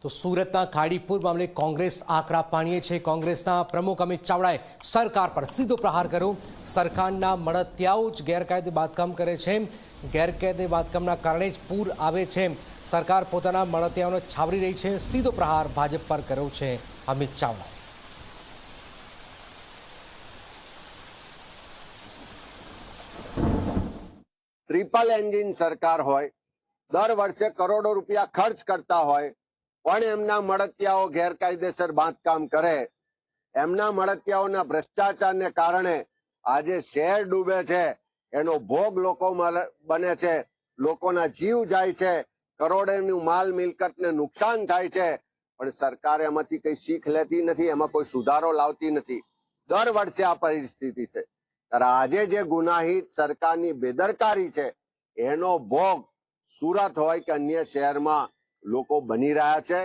તો સુરતના ખાડીપુર મામલે કોંગ્રેસ આકરા પાણીએ છે। કોંગ્રેસના પ્રમુખ અમિત ચાવડાએ સરકાર પર સીધો પ્રહાર કર્યો। સરકારના મળતિયાઓ જ ગેરકાયદે બાંધકામ કરે છે, ગેરકાયદે બાંધકામના કારણે જ પૂર આવે છે। સરકાર પોતાના મળતિયાઓને છાવરી રહી છે। સીધો પ્રહાર ભાજપ પર કર્યો છે અમિત ચાવડાએ। ट्रिपल एंजिन सरकार होय, दर वर्षे करोड़ों रुपया खर्च करता होय, पण एमना મળતિયાઓ ગેરકાયદેસર બાંધકામ કરે। એમના મળતિયાઓના ભ્રષ્ટાચારને કારણે આજે શહેર ડૂબે છે, એનો ભોગ લોકો બને છે, લોકોના જીવ જાય છે, કરોડોનું માલ મિલકતને નુકસાન થાય છે, પણ સરકાર એમાંથી કઈ શીખ લેતી નથી, એમાં કોઈ સુધારો લાવતી નથી। દર વર્ષે આ પરિસ્થિતિ છે। ત્યારે આજે જે ગુનાહિત સરકારની બેદરકારી છે એનો ભોગ સુરત હોય કે અન્ય શહેરમાં લોકો બની રહ્યા છે।